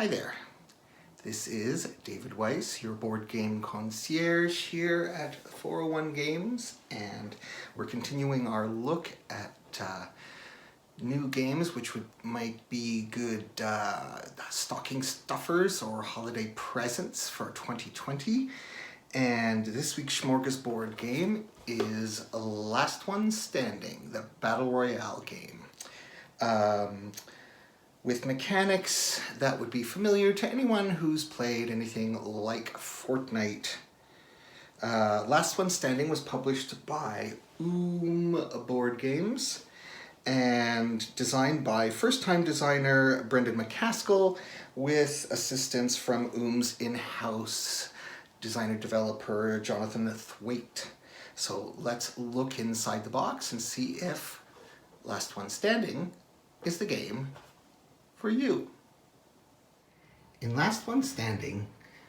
Hi there, this is David Weiss, your board game concierge here at 401 Games, and we're continuing our look at new games which might be good stocking stuffers or holiday presents for 2020. And this week's Smorgasboard game is Last One Standing, the Battle Royale game. With mechanics that would be familiar to anyone who's played anything like Fortnite. Last One Standing was published by Board Games and designed by first-time designer Brendan McCaskill with assistance from in-house designer-developer Jonathan Thwaite. So let's look inside the box and see if Last One Standing is the game for you. In Last One Standing,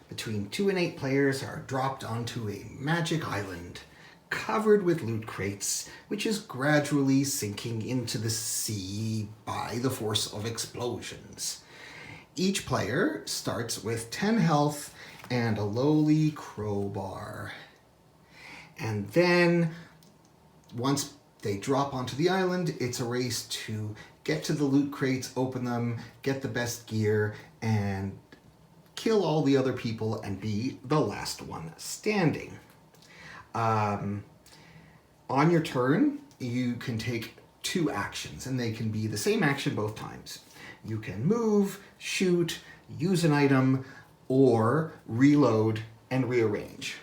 between 2 and 8 players are dropped onto a magic island covered with loot crates, which is gradually sinking into the sea by the force of explosions. Each player starts with 10 health and a lowly crowbar. And then, once they drop onto the island, it's a race to get to the loot crates, open them, get the best gear, and kill all the other people and be the last one standing. On your turn, you can take 2 actions, and they can be the same action both times. You can move, shoot, use an item, or reload and rearrange.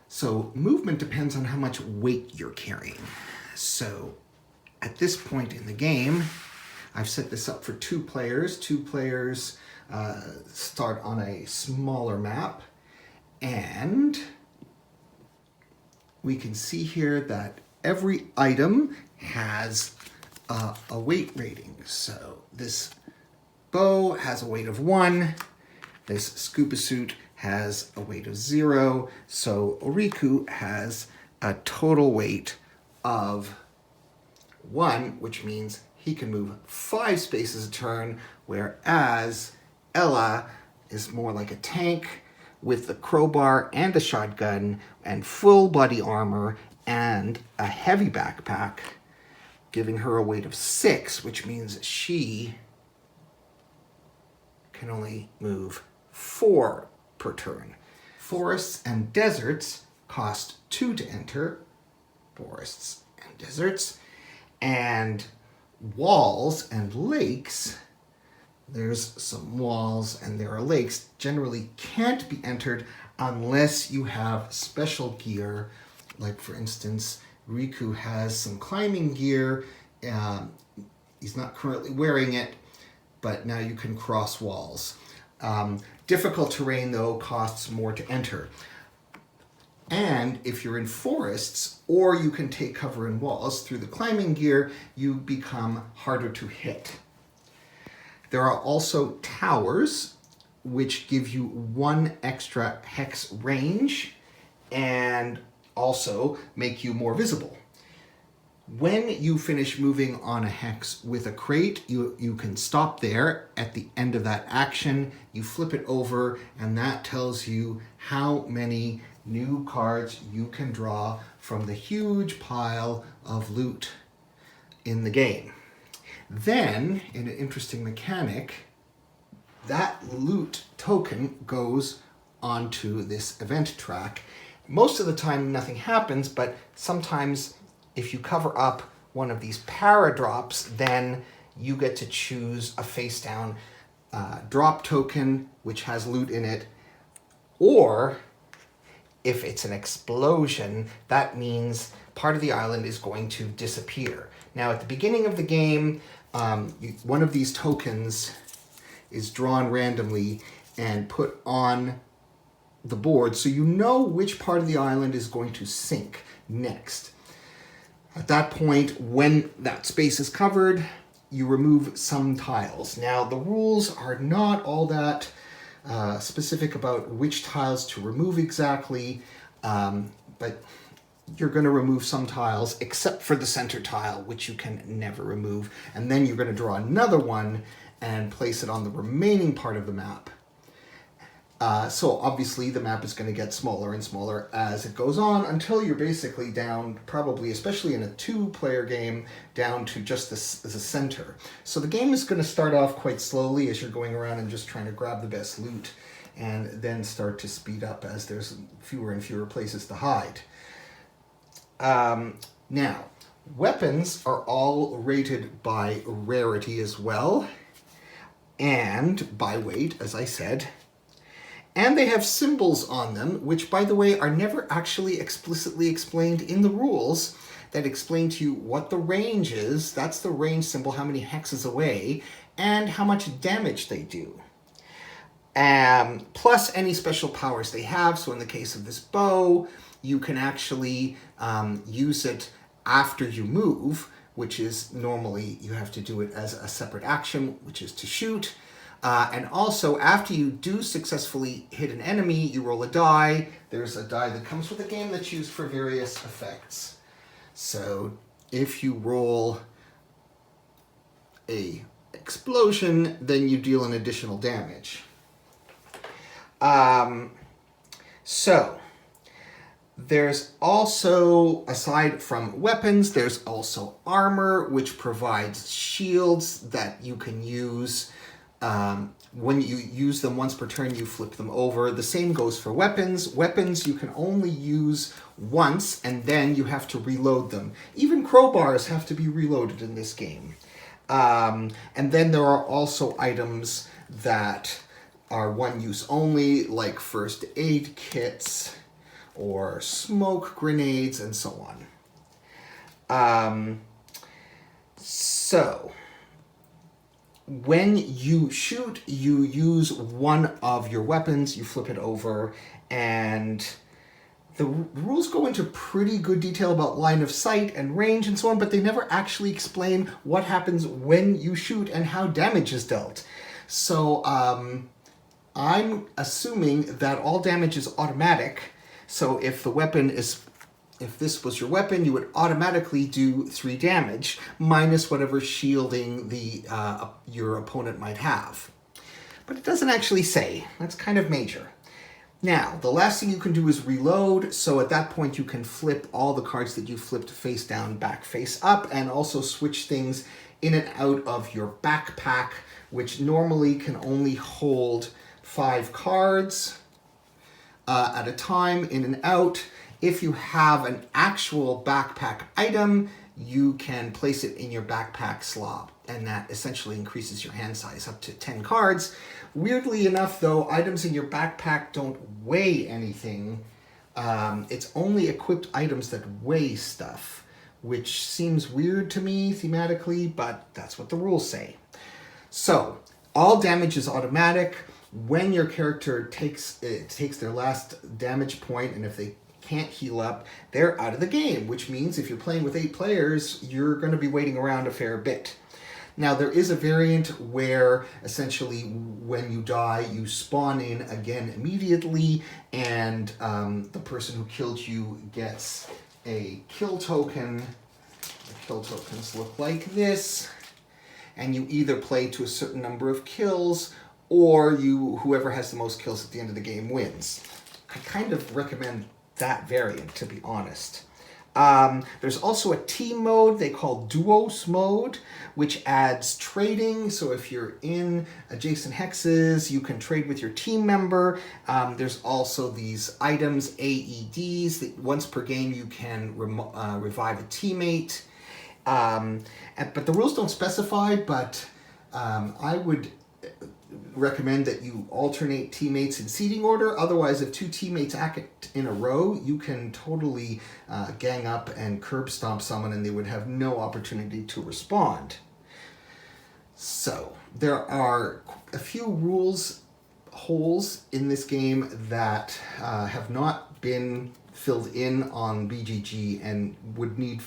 So movement depends on how much weight you're carrying. So at this point in the game, I've set this up for 2 players. 2 players start on a smaller map, and we can see here that every item has a weight rating. So this bow has a weight of 1. This scuba suit has a weight of 0. So Oriku has a total weight of 1, which means he can move 5 spaces a turn, whereas Ella is more like a tank with the crowbar and a shotgun and full body armor and a heavy backpack, giving her a weight of 6, which means she can only move 4 per turn. Forests and deserts cost 2 to enter. Forests and deserts. And walls and lakes, there's some walls and there are lakes, generally can't be entered unless you have special gear. Like, for instance, Riku has some climbing gear. He's not currently wearing it, but now you can cross walls. Difficult terrain, though, costs more to enter. And if you're in forests, or you can take cover in walls, through the climbing gear, you become harder to hit. There are also towers, which give you 1 extra hex range and also make you more visible. When you finish moving on a hex with a crate, you can stop there. At the end of that action, you flip it over, and that tells you how many new cards you can draw from the huge pile of loot in the game. Then, in an interesting mechanic, that loot token goes onto this event track. Most of the time nothing happens, but sometimes if you cover up one of these para-drops, then you get to choose a face-down drop token which has loot in it, or if it's an explosion, that means part of the island is going to disappear. Now, at the beginning of the game, one of these tokens is drawn randomly and put on the board, so you know which part of the island is going to sink next. At that point, when that space is covered, you remove some tiles. Now, the rules are not all that specific about which tiles to remove exactly, but you're going to remove some tiles, except for the center tile, which you can never remove. And then you're going to draw another one and place it on the remaining part of the map. So obviously the map is going to get smaller and smaller as it goes on until you're basically down, probably, especially in a 2-player game, down to just the center. So the game is going to start off quite slowly as you're going around and just trying to grab the best loot, and then start to speed up as there's fewer and fewer places to hide. Now, weapons are all rated by rarity as well, and by weight, as I said. And they have symbols on them, which, by the way, are never actually explicitly explained in the rules that explain to you what the range is. That's the range symbol, how many hexes away, and how much damage they do. Plus any special powers they have. So in the case of this bow, you can actually use it after you move, which is normally you have to do it as a separate action, which is to shoot. And also, after you do successfully hit an enemy, you roll a die. There's a die that comes with the game that's used for various effects. So if you roll a explosion, then you deal an additional damage. So there's also, aside from weapons, there's also armor, which provides shields that you can use. When you use them once per turn, you flip them over. The same goes for weapons. Weapons you can only use once, and then you have to reload them. Even crowbars have to be reloaded in this game. And then there are also items that are one use only, like first aid kits or smoke grenades and so on. So when you shoot, you use one of your weapons, you flip it over, and the rules go into pretty good detail about line of sight and range and so on, but they never actually explain what happens when you shoot and how damage is dealt. So I'm assuming that all damage is automatic. So if this was your weapon, you would automatically do 3 damage, minus whatever shielding your opponent might have. But it doesn't actually say. That's kind of major. Now, the last thing you can do is reload, so at that point you can flip all the cards that you flipped face down, back, face up, and also switch things in and out of your backpack, which normally can only hold 5 cards at a time, in and out. If you have an actual backpack item, you can place it in your backpack slot, and that essentially increases your hand size up to 10 cards. Weirdly enough, though, items in your backpack don't weigh anything. It's only equipped items that weigh stuff, which seems weird to me thematically, but that's what the rules say. So, all damage is automatic. When your character takes their last damage point, and if they can't heal up, they're out of the game, which means if you're playing with 8 players, you're going to be waiting around a fair bit. Now, there is a variant where essentially when you die, you spawn in again immediately, and the person who killed you gets a kill token. The kill tokens look like this, and you either play to a certain number of kills, or whoever has the most kills at the end of the game wins. I kind of recommend that variant, to be honest. There's also a team mode they call Duos mode, which adds trading. So if you're in adjacent hexes, you can trade with your team member. There's also these items, AEDs, that once per game you can revive a teammate. But the rules don't specify, but I would recommend that you alternate teammates in seating order. Otherwise, if 2 teammates act in a row, you can totally gang up and curb stomp someone, and they would have no opportunity to respond. So there are a few rules holes in this game that have not been filled in on BGG and would need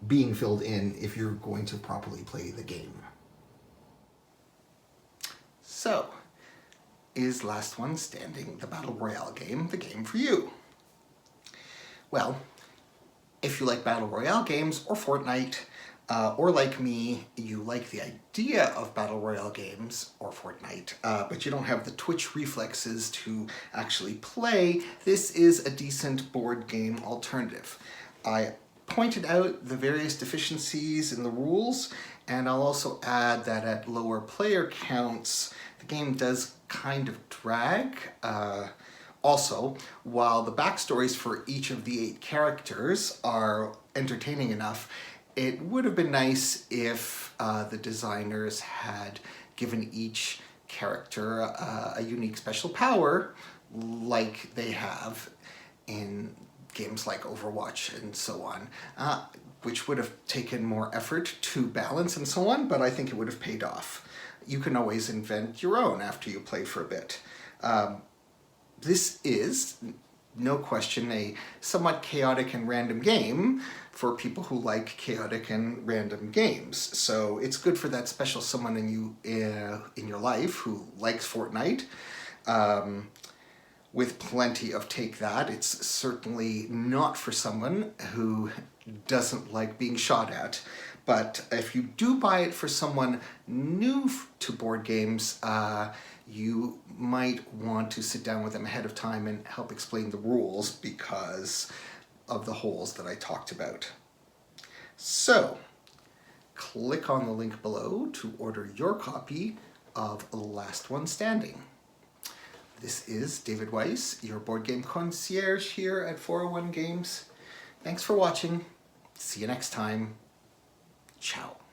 being filled in if you're going to properly play the game. So, is Last One Standing, the Battle Royale game, the game for you? Well, if you like Battle Royale games or Fortnite, or like me, you like the idea of Battle Royale games or Fortnite, but you don't have the twitch reflexes to actually play, this is a decent board game alternative. I pointed out the various deficiencies in the rules, and I'll also add that at lower player counts, the game does kind of drag. Also, while the backstories for each of the 8 characters are entertaining enough, it would have been nice if the designers had given each character a unique special power like they have in games like Overwatch and so on, which would have taken more effort to balance and so on, but I think it would have paid off. You can always invent your own after you play for a bit. This is, no question, a somewhat chaotic and random game for people who like chaotic and random games. So it's good for that special someone in your life who likes Fortnite. With plenty of take that. It's certainly not for someone who doesn't like being shot at. But if you do buy it for someone new to board games, you might want to sit down with them ahead of time and help explain the rules because of the holes that I talked about. So, click on the link below to order your copy of Last One Standing. This is David Weiss, your board game concierge here at 401 Games. Thanks for watching. See you next time. Ciao.